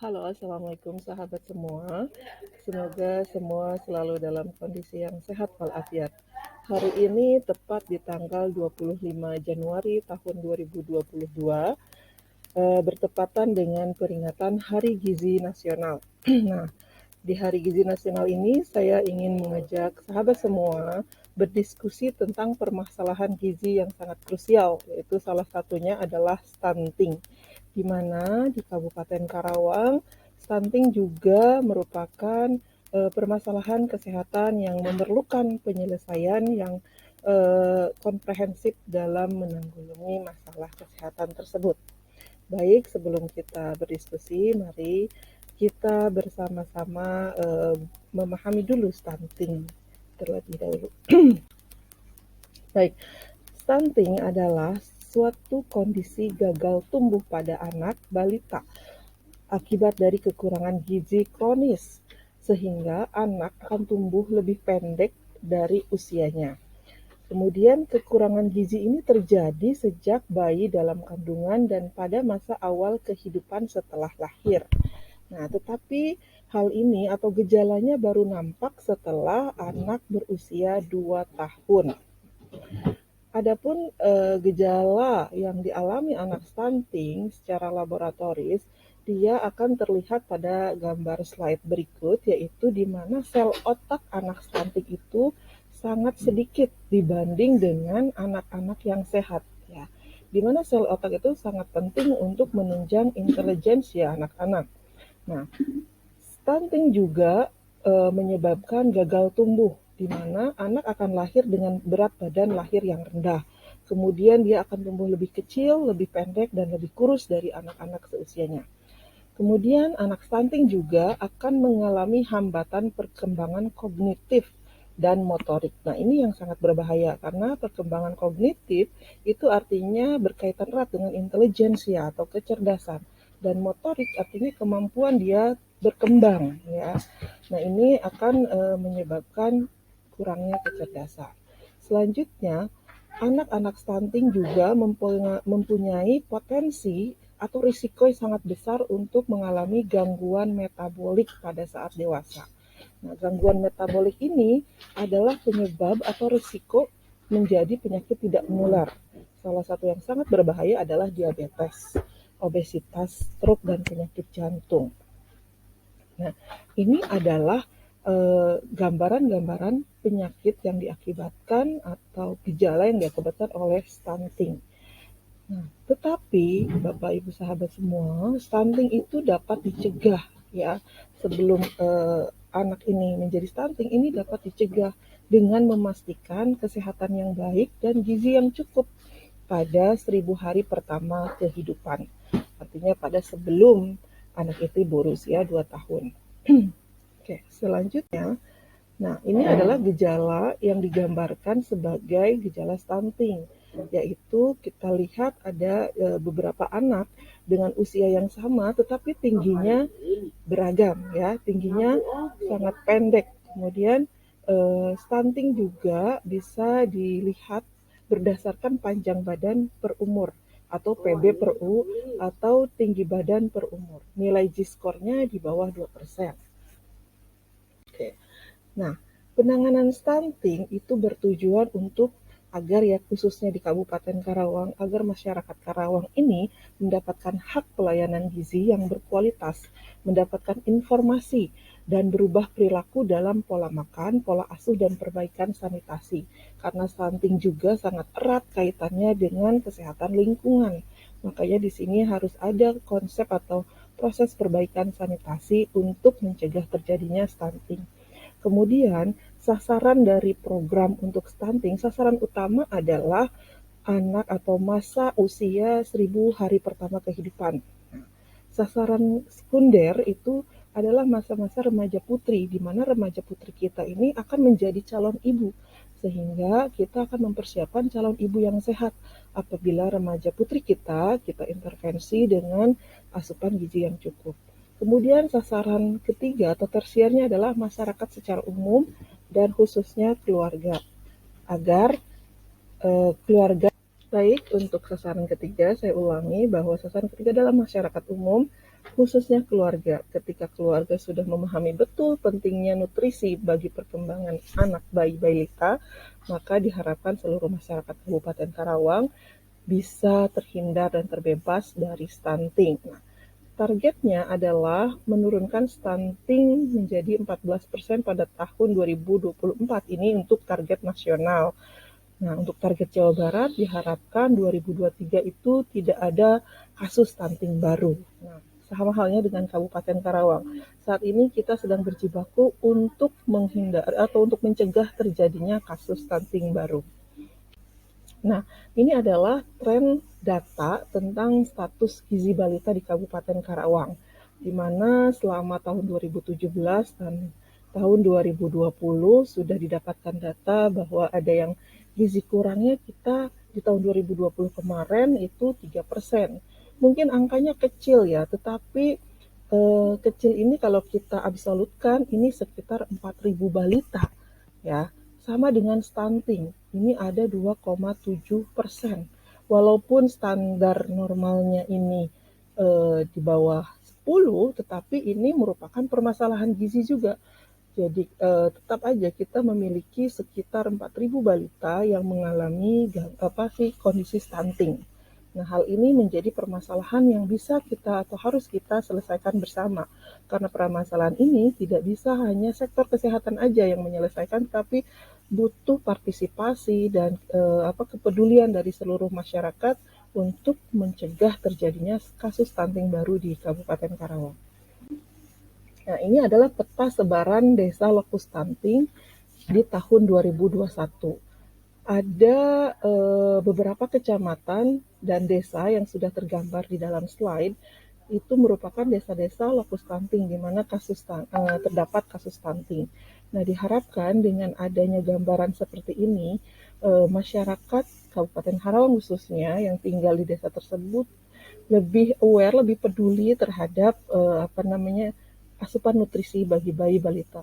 Halo, Assalamualaikum sahabat semua. Semoga semua selalu dalam kondisi yang sehat walafiat. Hari ini tepat di tanggal 25 Januari tahun 2022, bertepatan dengan peringatan Hari Gizi Nasional. Nah, di Hari Gizi Nasional ini saya ingin mengajak sahabat semua berdiskusi tentang permasalahan gizi yang sangat krusial, yaitu salah satunya adalah stunting, di mana di Kabupaten Karawang stunting juga merupakan permasalahan kesehatan yang memerlukan penyelesaian yang komprehensif dalam menanggulangi masalah kesehatan tersebut. Baik, sebelum kita berdiskusi, mari kita bersama-sama memahami dulu stunting terlebih dahulu. Baik, stunting adalah suatu kondisi gagal tumbuh pada anak balita akibat dari kekurangan gizi kronis, sehingga anak akan tumbuh lebih pendek dari usianya. Kemudian kekurangan gizi ini terjadi sejak bayi dalam kandungan dan pada masa awal kehidupan setelah lahir. Nah, tetapi hal ini atau gejalanya baru nampak setelah anak berusia 2 tahun. Adapun gejala yang dialami anak stunting secara laboratoris, dia akan terlihat pada gambar slide berikut, yaitu di mana sel otak anak stunting itu sangat sedikit dibanding dengan anak-anak yang sehat. Ya, di mana sel otak itu sangat penting untuk menunjang intelijensi anak-anak. Nah, stunting juga menyebabkan gagal tumbuh, di mana anak akan lahir dengan berat badan lahir yang rendah. Kemudian dia akan tumbuh lebih kecil, lebih pendek, dan lebih kurus dari anak-anak seusianya. Kemudian anak stunting juga akan mengalami hambatan perkembangan kognitif dan motorik. Nah, ini yang sangat berbahaya karena perkembangan kognitif itu artinya berkaitan erat dengan intelijensia atau kecerdasan, dan motorik artinya kemampuan dia berkembang, ya. Nah, ini akan menyebabkan kurangnya kecerdasan. Selanjutnya, anak-anak stunting juga mempunyai potensi atau risiko yang sangat besar untuk mengalami gangguan metabolik pada saat dewasa. Nah, gangguan metabolik ini adalah penyebab atau risiko menjadi penyakit tidak menular. Salah satu yang sangat berbahaya adalah diabetes, obesitas, stroke, dan penyakit jantung. Nah, ini adalah gambaran-gambaran penyakit yang diakibatkan atau gejala yang diakibatkan oleh stunting. Nah, tetapi Bapak Ibu sahabat semua, stunting itu dapat dicegah, ya. Sebelum anak ini menjadi stunting, ini dapat dicegah dengan memastikan kesehatan yang baik dan gizi yang cukup pada 1000 hari pertama kehidupan. Artinya pada sebelum anak itu berusia 2 tahun. Oke, selanjutnya, nah ini adalah gejala yang digambarkan sebagai gejala stunting, yaitu kita lihat ada beberapa anak dengan usia yang sama tetapi tingginya beragam, ya, tingginya sangat pendek. Kemudian stunting juga bisa dilihat berdasarkan panjang badan per umur atau PB per U atau tinggi badan per umur. Nilai G-score-nya di bawah 2%. Oke. Nah, penanganan stunting itu bertujuan untuk agar, ya, khususnya di Kabupaten Karawang, agar masyarakat Karawang ini mendapatkan hak pelayanan gizi yang berkualitas, mendapatkan informasi, dan berubah perilaku dalam pola makan, pola asuh, dan perbaikan sanitasi. Karena stunting juga sangat erat kaitannya dengan kesehatan lingkungan. Makanya di sini harus ada konsep atau proses perbaikan sanitasi untuk mencegah terjadinya stunting. Kemudian, sasaran dari program untuk stunting, sasaran utama adalah anak atau masa usia 1000 hari pertama kehidupan. Sasaran sekunder itu adalah masa-masa remaja putri, di mana remaja putri kita ini akan menjadi calon ibu, sehingga kita akan mempersiapkan calon ibu yang sehat. Apabila remaja putri kita intervensi dengan asupan gizi yang cukup. Kemudian sasaran ketiga atau tersiernya adalah masyarakat secara umum dan khususnya keluarga, agar keluarga. Baik, untuk sasaran ketiga saya ulangi bahwa sasaran ketiga adalah masyarakat umum khususnya keluarga. Ketika keluarga sudah memahami betul pentingnya nutrisi bagi perkembangan anak bayi balita, maka diharapkan seluruh masyarakat Kabupaten Karawang bisa terhindar dan terbebas dari stunting. Nah, targetnya adalah menurunkan stunting menjadi 14% pada tahun 2024 ini untuk target nasional. Nah, untuk target Jawa Barat diharapkan 2023 itu tidak ada kasus stunting baru. Nah, sama halnya dengan Kabupaten Karawang. Saat ini kita sedang berjibaku untuk menghindari atau untuk mencegah terjadinya kasus stunting baru. Nah, ini adalah tren data tentang status gizi balita di Kabupaten Karawang, di mana selama tahun 2017 dan tahun 2020 sudah didapatkan data bahwa ada yang gizi kurangnya kita di tahun 2020 kemarin itu 3%. Mungkin angkanya kecil ya, tetapi kecil ini kalau kita absolutkan ini sekitar 4.000 balita ya, sama dengan stunting. Ini ada 2,7%. Walaupun standar normalnya ini di bawah 10, tetapi ini merupakan permasalahan gizi juga. Jadi tetap aja kita memiliki sekitar 4.000 balita yang mengalami kondisi stunting. Nah, hal ini menjadi permasalahan yang bisa kita atau harus kita selesaikan bersama. Karena permasalahan ini tidak bisa hanya sektor kesehatan aja yang menyelesaikan, tapi butuh partisipasi dan kepedulian dari seluruh masyarakat untuk mencegah terjadinya kasus stunting baru di Kabupaten Karawang. Nah, ini adalah peta sebaran desa lokus stunting di tahun 2021. Ada beberapa kecamatan dan desa yang sudah tergambar di dalam slide itu merupakan desa-desa lokus stunting di mana terdapat kasus stunting. Nah, diharapkan dengan adanya gambaran seperti ini, masyarakat Kabupaten Karawang khususnya yang tinggal di desa tersebut lebih aware, lebih peduli terhadap asupan nutrisi bagi bayi balita.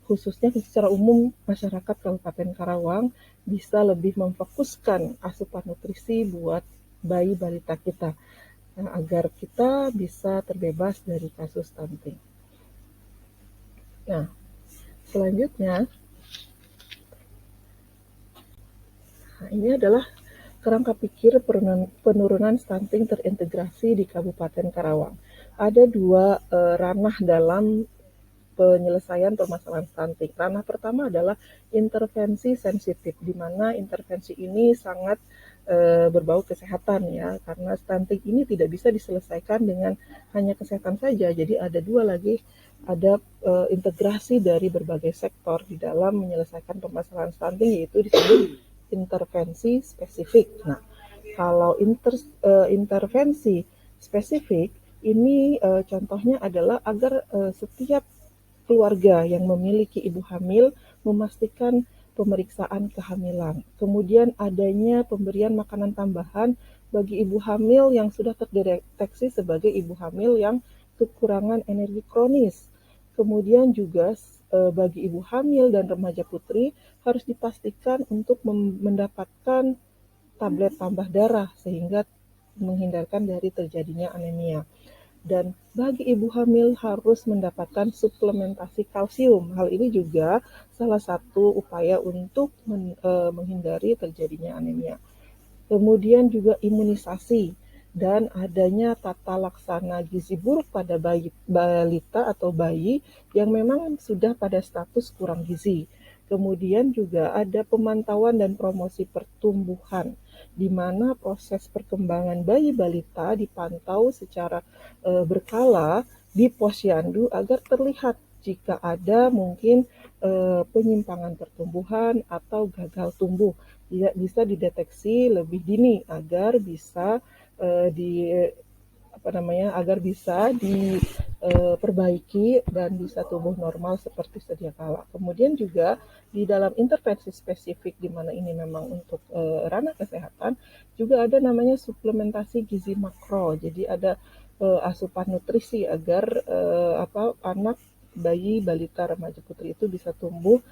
Khususnya secara umum masyarakat Kabupaten Karawang bisa lebih memfokuskan asupan nutrisi buat bayi balita kita agar kita bisa terbebas dari kasus stunting. Nah, selanjutnya ini adalah kerangka pikir penurunan stunting terintegrasi di Kabupaten Karawang. Ada dua ranah dalam penyelesaian permasalahan stunting. Ranah pertama adalah intervensi sensitif, di mana intervensi ini sangat berbau kesehatan ya, karena stunting ini tidak bisa diselesaikan dengan hanya kesehatan saja. Jadi ada dua lagi, ada integrasi dari berbagai sektor di dalam menyelesaikan permasalahan stunting, yaitu disebut intervensi spesifik. Nah, kalau intervensi spesifik ini contohnya adalah agar setiap keluarga yang memiliki ibu hamil memastikan pemeriksaan kehamilan. Kemudian adanya pemberian makanan tambahan bagi ibu hamil yang sudah terdeteksi sebagai ibu hamil yang kekurangan energi kronis. Kemudian juga bagi ibu hamil dan remaja putri harus dipastikan untuk mendapatkan tablet tambah darah sehingga menghindarkan dari terjadinya anemia. Dan bagi ibu hamil harus mendapatkan suplementasi kalsium. Hal ini juga salah satu upaya untuk menghindari terjadinya anemia. Kemudian juga imunisasi dan adanya tata laksana gizi buruk pada balita atau bayi yang memang sudah pada status kurang gizi. Kemudian juga ada pemantauan dan promosi pertumbuhan, di mana proses perkembangan bayi balita dipantau secara berkala di posyandu agar terlihat jika ada mungkin penyimpangan pertumbuhan atau gagal tumbuh, bisa dideteksi lebih dini agar bisa diperbaiki dan bisa tumbuh normal seperti sedia kala. Kemudian juga di dalam intervensi spesifik di mana ini memang untuk ranah kesehatan juga ada namanya suplementasi gizi makro. Jadi ada asupan nutrisi agar anak bayi balita remaja putri itu bisa tumbuh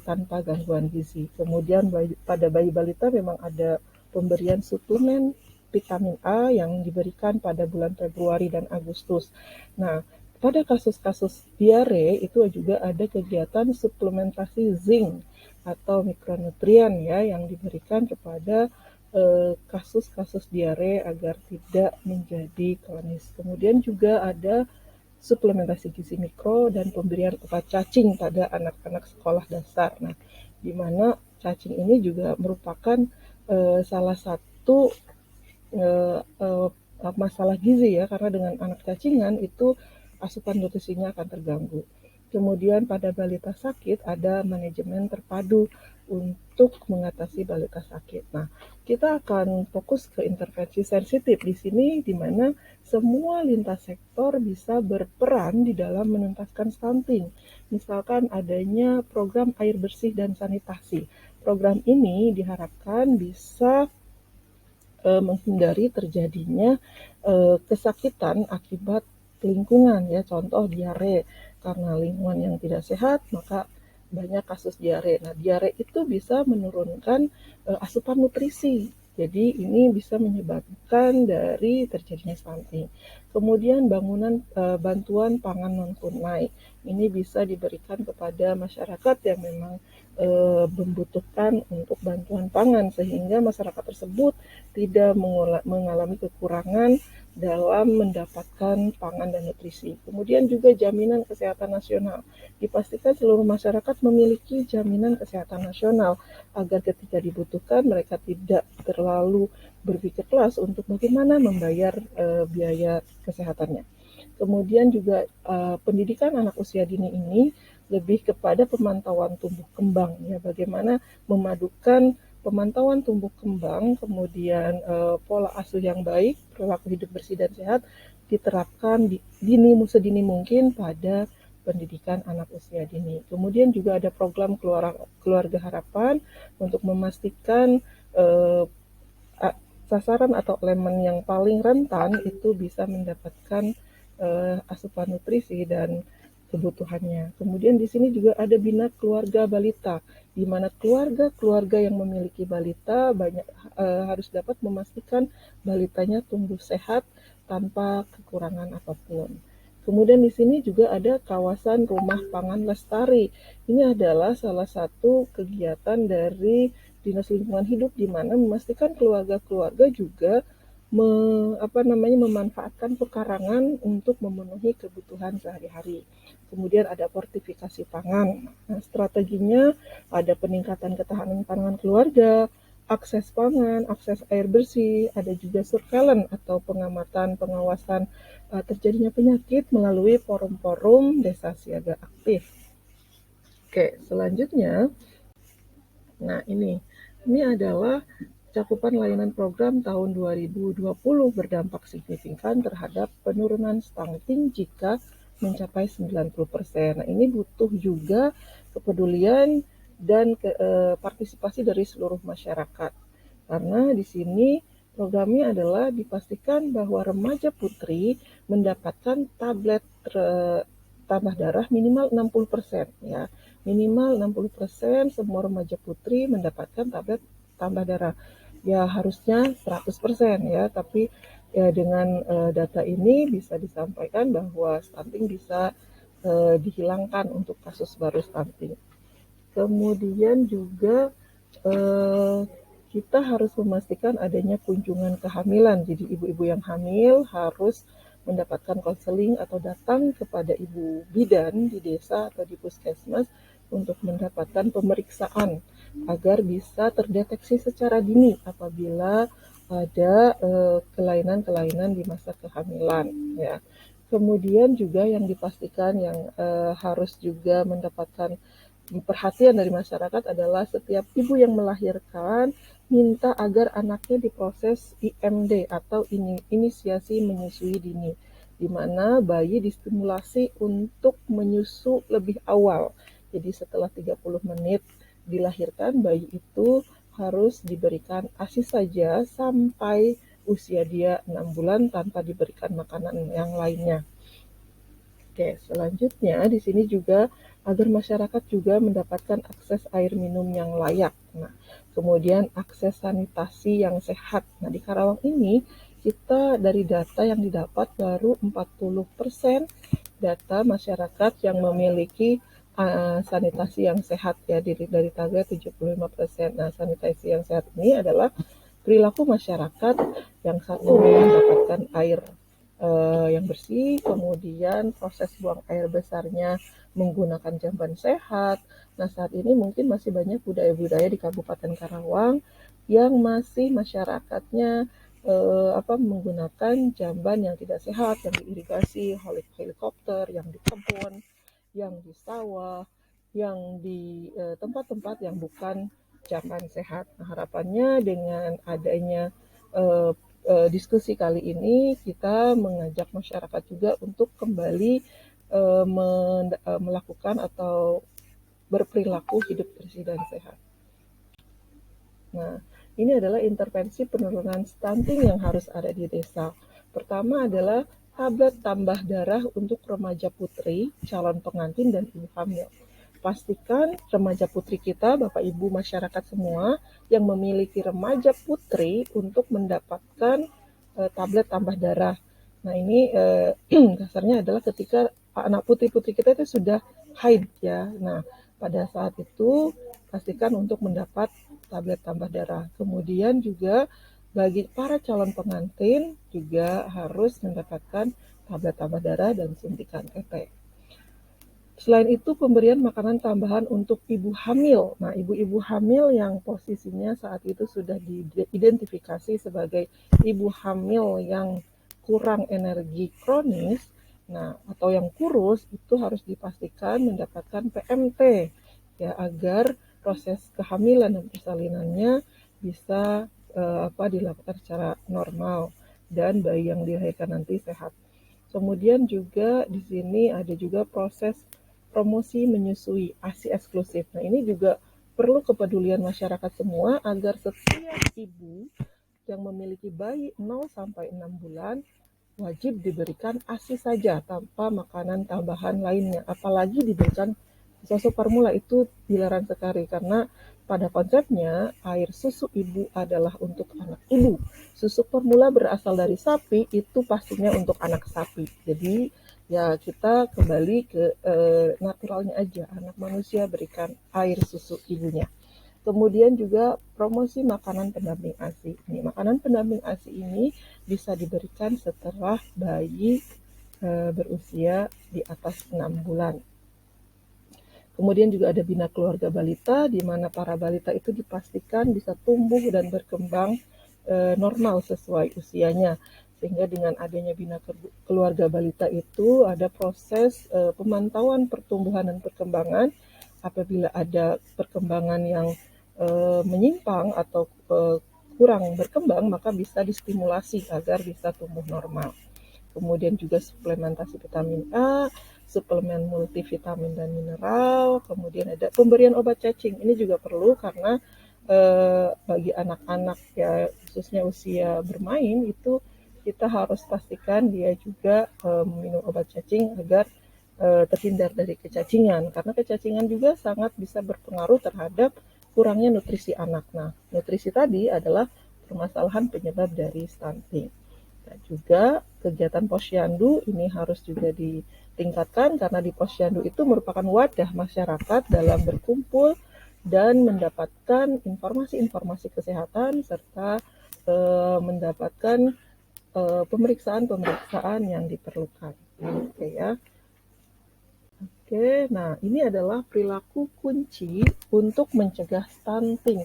tanpa gangguan gizi. Kemudian pada bayi balita memang ada pemberian suplemen vitamin A yang diberikan pada bulan Februari dan Agustus. Nah, pada kasus-kasus diare itu juga ada kegiatan suplementasi zinc atau mikronutrien ya yang diberikan kepada kasus-kasus diare agar tidak menjadi kronis. Kemudian juga ada suplementasi gizi mikro dan pemberian obat cacing pada anak-anak sekolah dasar. Nah, di mana cacing ini juga merupakan salah satu masalah gizi ya, karena dengan anak cacingan itu asupan nutrisinya akan terganggu. Kemudian pada balita sakit ada manajemen terpadu untuk mengatasi balita sakit. Nah, kita akan fokus ke intervensi sensitif di sini, di mana semua lintas sektor bisa berperan di dalam menuntaskan stunting. Misalkan adanya program air bersih dan sanitasi. Program ini diharapkan bisa menghindari terjadinya kesakitan akibat lingkungan ya, contoh diare. Karena lingkungan yang tidak sehat, maka banyak kasus diare. Nah, diare itu bisa menurunkan asupan nutrisi. Jadi ini bisa menyebabkan dari terjadinya stunting. Kemudian bantuan pangan non tunai. Ini bisa diberikan kepada masyarakat yang memang membutuhkan untuk bantuan pangan sehingga masyarakat tersebut tidak mengalami kekurangan dalam mendapatkan pangan dan nutrisi. Kemudian juga jaminan kesehatan nasional. Dipastikan seluruh masyarakat memiliki jaminan kesehatan nasional agar ketika dibutuhkan mereka tidak terlalu berpikir keras untuk bagaimana membayar biaya kesehatannya. Kemudian juga pendidikan anak usia dini ini lebih kepada pemantauan tumbuh kembang ya, bagaimana memadukan pemantauan tumbuh kembang, kemudian pola asuh yang baik, perilaku hidup bersih dan sehat diterapkan sedini mungkin pada pendidikan anak usia dini. Kemudian juga ada program keluarga harapan untuk memastikan sasaran atau elemen yang paling rentan itu bisa mendapatkan asupan nutrisi dan kebutuhannya. Kemudian di sini juga ada bina keluarga balita, di mana keluarga-keluarga yang memiliki balita harus dapat memastikan balitanya tumbuh sehat tanpa kekurangan apapun. Kemudian di sini juga ada kawasan rumah pangan lestari. Ini adalah salah satu kegiatan dari Dinas Lingkungan Hidup di mana memastikan keluarga-keluarga juga memanfaatkan pekarangan untuk memenuhi kebutuhan sehari-hari. Kemudian ada fortifikasi pangan. Nah, strateginya ada peningkatan ketahanan pangan keluarga, akses pangan, akses air bersih, ada juga surveillance atau pengamatan pengawasan terjadinya penyakit melalui forum-forum desa siaga aktif. Oke, selanjutnya, nah ini adalah cakupan layanan program tahun 2020 berdampak signifikan terhadap penurunan stunting jika mencapai 90%. Nah, ini butuh juga kepedulian dan partisipasi dari seluruh masyarakat. Karena di sini programnya adalah dipastikan bahwa remaja putri mendapatkan tablet tambah darah minimal 60% ya. Minimal 60% semua remaja putri mendapatkan tablet tambah darah. Ya harusnya 100% ya, tapi ya dengan data ini bisa disampaikan bahwa stunting bisa dihilangkan untuk kasus baru stunting. Kemudian juga kita harus memastikan adanya kunjungan kehamilan. Jadi ibu-ibu yang hamil harus mendapatkan konseling atau datang kepada ibu bidan di desa atau di puskesmas untuk mendapatkan pemeriksaan agar bisa terdeteksi secara dini apabila ada kelainan-kelainan di masa kehamilan ya. Kemudian juga yang dipastikan yang harus juga mendapatkan perhatian dari masyarakat adalah setiap ibu yang melahirkan minta agar anaknya diproses IMD atau inisiasi menyusui dini, di mana bayi distimulasi untuk menyusu lebih awal. Jadi setelah 30 menit dilahirkan, bayi itu harus diberikan ASI saja sampai usia dia 6 bulan tanpa diberikan makanan yang lainnya. Oke, selanjutnya di sini juga agar masyarakat juga mendapatkan akses air minum yang layak. Nah, kemudian akses sanitasi yang sehat. Nah, di Karawang ini kita dari data yang didapat baru 40% data masyarakat yang memiliki sanitasi yang sehat ya dari target 75%. Nah, sanitasi yang sehat ini adalah perilaku masyarakat yang satu mendapatkan air yang bersih, kemudian proses buang air besarnya menggunakan jamban sehat. Nah, saat ini mungkin masih banyak budaya-budaya di Kabupaten Karawang yang masih masyarakatnya menggunakan jamban yang tidak sehat, yang diirigasi helikopter, yang di kebun, yang di sawah, yang di tempat-tempat yang bukan jamban sehat. Nah, harapannya dengan adanya diskusi kali ini kita mengajak masyarakat juga untuk kembali melakukan atau berperilaku hidup bersih dan sehat. Nah, ini adalah intervensi penurunan stunting yang harus ada di desa. Pertama adalah tablet tambah darah untuk remaja putri, calon pengantin, dan ibu hamil. Pastikan remaja putri kita, Bapak Ibu masyarakat semua, yang memiliki remaja putri untuk mendapatkan tablet tambah darah. Nah, ini dasarnya adalah ketika anak putri-putri kita itu sudah haid ya. Nah, pada saat itu pastikan untuk mendapat tablet tambah darah. Kemudian juga bagi para calon pengantin juga harus mendapatkan tablet tambah darah dan suntikan tete. Selain itu, pemberian makanan tambahan untuk ibu hamil. Nah, ibu-ibu hamil yang posisinya saat itu sudah diidentifikasi sebagai ibu hamil yang kurang energi kronis, nah atau yang kurus, itu harus dipastikan mendapatkan PMT ya agar proses kehamilan dan persalinannya bisa dilakukan secara normal dan bayi yang dilahirkan nanti sehat. Kemudian juga di sini ada juga proses promosi menyusui ASI eksklusif. Nah, ini juga perlu kepedulian masyarakat semua agar setiap ibu yang memiliki bayi 0 sampai 6 bulan wajib diberikan ASI saja tanpa makanan tambahan lainnya. Apalagi diberikan susu formula itu dilarang sekali karena pada konsepnya air susu ibu adalah untuk anak ibu. Susu formula berasal dari sapi itu pastinya untuk anak sapi. Jadi ya kita kembali ke naturalnya aja. Anak manusia berikan air susu ibunya. Kemudian juga promosi makanan pendamping ASI. Ini makanan pendamping ASI ini bisa diberikan setelah bayi berusia di atas 6 bulan. Kemudian juga ada bina keluarga balita, di mana para balita itu dipastikan bisa tumbuh dan berkembang normal sesuai usianya. Sehingga dengan adanya bina keluarga balita itu ada proses pemantauan pertumbuhan dan perkembangan. Apabila ada perkembangan yang menyimpang atau kurang berkembang, maka bisa distimulasi agar bisa tumbuh normal. Kemudian juga suplementasi vitamin A, suplemen multivitamin dan mineral, kemudian ada pemberian obat cacing. Ini juga perlu karena bagi anak-anak ya khususnya usia bermain itu kita harus pastikan dia juga minum obat cacing agar terhindar dari kecacingan karena kecacingan juga sangat bisa berpengaruh terhadap kurangnya nutrisi anak. Nah, nutrisi tadi adalah permasalahan penyebab dari stunting. Dan juga kegiatan posyandu ini harus juga ditingkatkan karena di posyandu itu merupakan wadah masyarakat dalam berkumpul dan mendapatkan informasi-informasi kesehatan serta mendapatkan pemeriksaan-pemeriksaan yang diperlukan. Oke ya. Oke, nah ini adalah perilaku kunci untuk mencegah stunting.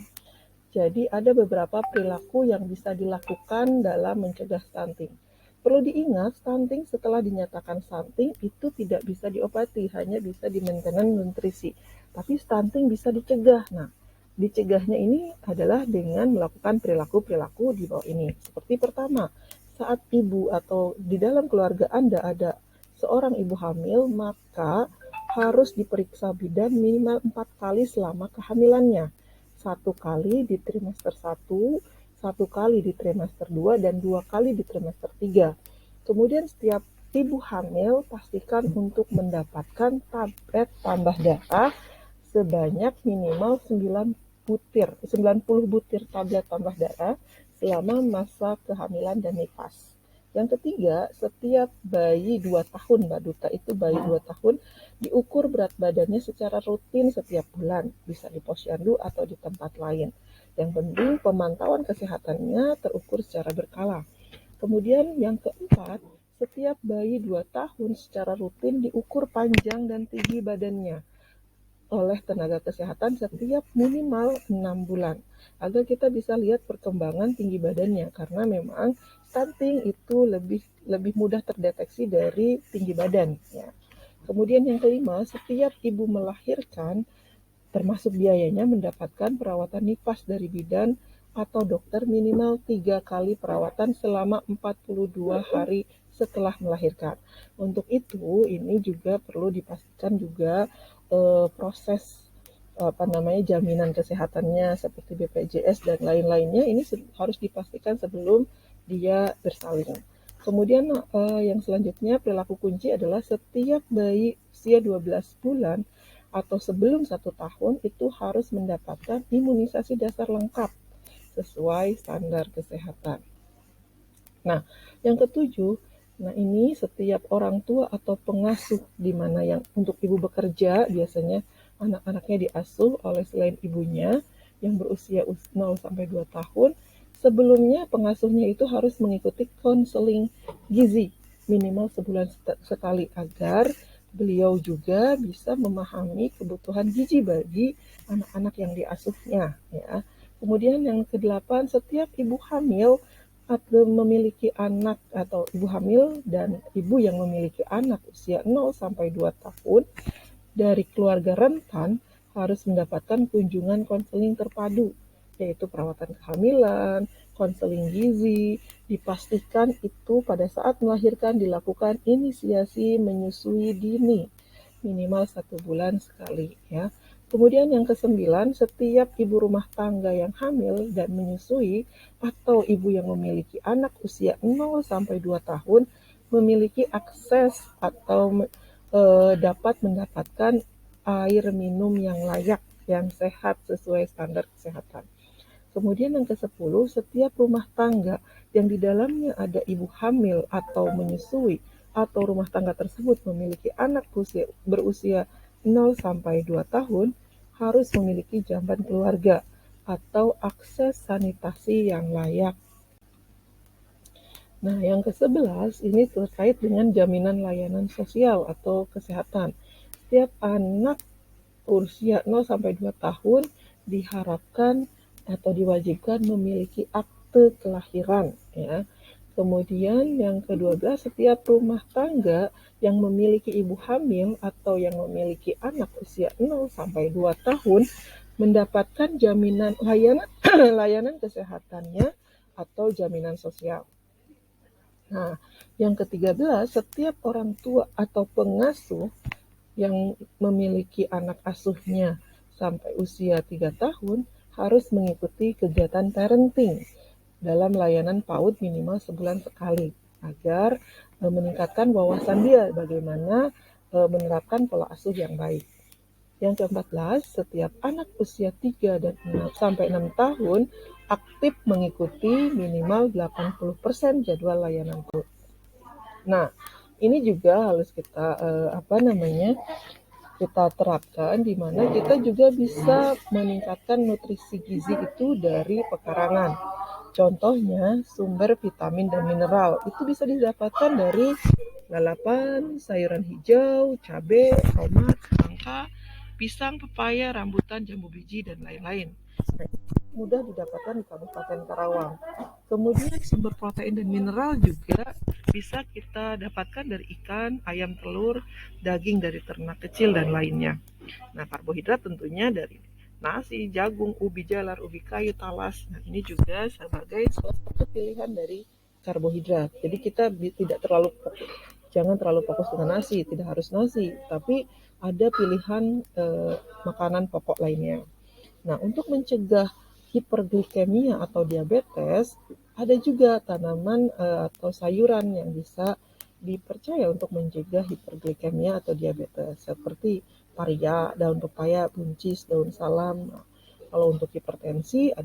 Jadi ada beberapa perilaku yang bisa dilakukan dalam mencegah stunting. Perlu diingat, stunting setelah dinyatakan stunting itu tidak bisa diobati, hanya bisa di-maintenance nutrisi. Tapi stunting bisa dicegah. Nah, dicegahnya ini adalah dengan melakukan perilaku-perilaku di bawah ini. Seperti pertama, saat ibu atau di dalam keluarga Anda ada seorang ibu hamil, maka harus diperiksa bidan minimal 4 kali selama kehamilannya. 1 kali di trimester 1, 1 kali di trimester 2, dan 2 kali di trimester 3. Kemudian setiap ibu hamil pastikan untuk mendapatkan tablet tambah darah sebanyak minimal 90 butir tablet tambah darah selama masa kehamilan dan nifas. Yang ketiga, setiap bayi 2 tahun, Mbak Duta, itu bayi 2 tahun, diukur berat badannya secara rutin setiap bulan, bisa di posyandu atau di tempat lain. Yang penting pemantauan kesehatannya terukur secara berkala. Kemudian yang keempat, setiap bayi 2 tahun secara rutin diukur panjang dan tinggi badannya oleh tenaga kesehatan setiap minimal 6 bulan agar kita bisa lihat perkembangan tinggi badannya, karena memang stunting itu lebih mudah terdeteksi dari tinggi badan ya. Kemudian yang kelima, setiap ibu melahirkan termasuk biayanya mendapatkan perawatan nifas dari bidan atau dokter minimal 3 kali perawatan selama 42 hari setelah melahirkan. Untuk itu, ini juga perlu dipastikan juga proses jaminan kesehatannya seperti BPJS dan lain-lainnya ini harus dipastikan sebelum dia bersalin. Kemudian yang selanjutnya perilaku kunci adalah setiap bayi usia 12 bulan atau sebelum 1 tahun itu harus mendapatkan imunisasi dasar lengkap sesuai standar kesehatan. Nah, yang ketujuh, ini setiap orang tua atau pengasuh di mana yang untuk ibu bekerja biasanya anak-anaknya diasuh oleh selain ibunya yang berusia 0 sampai 2 tahun, sebelumnya pengasuhnya itu harus mengikuti konseling gizi minimal sebulan sekali agar beliau juga bisa memahami kebutuhan gizi bagi anak-anak yang diasuhnya ya. Kemudian yang kedelapan, setiap ibu hamil atau memiliki anak atau ibu hamil dan ibu yang memiliki anak usia 0 sampai 2 tahun dari keluarga rentan harus mendapatkan kunjungan konseling terpadu, yaitu perawatan kehamilan, konseling gizi, dipastikan itu pada saat melahirkan dilakukan inisiasi menyusui dini, minimal 1 bulan sekali ya. Kemudian yang kesembilan, setiap ibu rumah tangga yang hamil dan menyusui atau ibu yang memiliki anak usia 0 sampai 2 tahun memiliki akses atau dapat mendapatkan air minum yang layak, yang sehat sesuai standar kesehatan. Kemudian yang ke-10, setiap rumah tangga yang di dalamnya ada ibu hamil atau menyusui atau rumah tangga tersebut memiliki anak berusia 0 sampai 2 tahun harus memiliki jamban keluarga atau akses sanitasi yang layak. Nah, yang ke-11 ini terkait dengan jaminan layanan sosial atau kesehatan. Setiap anak usia 0 sampai 2 tahun diharapkan atau diwajibkan memiliki akte kelahiran ya. Kemudian yang ke-12, setiap rumah tangga yang memiliki ibu hamil atau yang memiliki anak usia 0 sampai 2 tahun mendapatkan jaminan layanan kesehatannya atau jaminan sosial. Nah, yang ke-13, setiap orang tua atau pengasuh yang memiliki anak asuhnya sampai usia 3 tahun harus mengikuti kegiatan parenting dalam layanan PAUD minimal sebulan sekali agar meningkatkan wawasan dia bagaimana menerapkan pola asuh yang baik. Yang ke-14, setiap anak usia 3 dan 6 sampai 6 tahun aktif mengikuti minimal 80% jadwal layanan PAUD. Nah, ini juga harus kita kita terapkan di mana kita juga bisa meningkatkan nutrisi gizi itu dari pekarangan. Contohnya sumber vitamin dan mineral itu bisa didapatkan dari lalapan, sayuran hijau, cabai, tomat, semangka, pisang, pepaya, rambutan, jambu biji, dan lain-lain. Mudah didapatkan di Kabupaten Karawang. Kemudian sumber protein dan mineral juga bisa kita dapatkan dari ikan, ayam, telur, daging dari ternak kecil, dan lainnya. Nah, karbohidrat tentunya dari nasi, jagung, ubi jalar, ubi kayu, talas. Nah, ini juga sebagai salah satu pilihan dari karbohidrat. Jadi kita jangan terlalu fokus dengan nasi, tidak harus nasi, tapi ada pilihan makanan pokok lainnya. Nah, untuk mencegah hiperglikemia atau diabetes, ada juga tanaman atau sayuran yang bisa dipercaya untuk mencegah hiperglikemia atau diabetes, seperti paria, daun pepaya, buncis, daun salam. Nah, kalau untuk hipertensi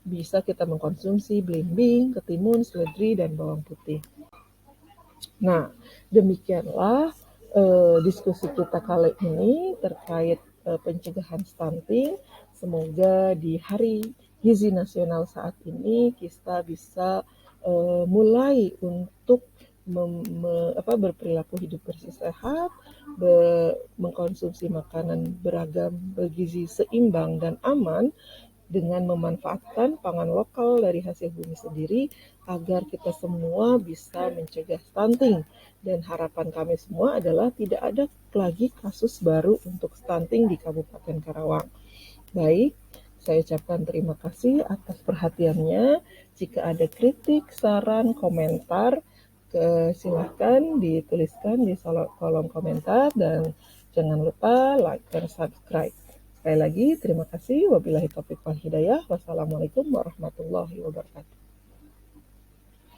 bisa kita mengkonsumsi belimbing, ketimun, seledri, dan bawang putih. Nah, demikianlah diskusi kita kali ini terkait pencegahan stunting. Semoga di Hari Gizi Nasional saat ini kita bisa mulai untuk berperilaku hidup bersih sehat, mengkonsumsi makanan beragam, bergizi seimbang dan aman, dengan memanfaatkan pangan lokal dari hasil bumi sendiri agar kita semua bisa mencegah stunting. Dan harapan kami semua adalah tidak ada lagi kasus baru untuk stunting di Kabupaten Karawang. Baik, saya ucapkan terima kasih atas perhatiannya. Jika ada kritik, saran, komentar, silahkan dituliskan di kolom komentar dan jangan lupa like dan subscribe. Sekali lagi, terima kasih. Wabillahi taufiq wal hidayah. Wassalamualaikum warahmatullahi wabarakatuh.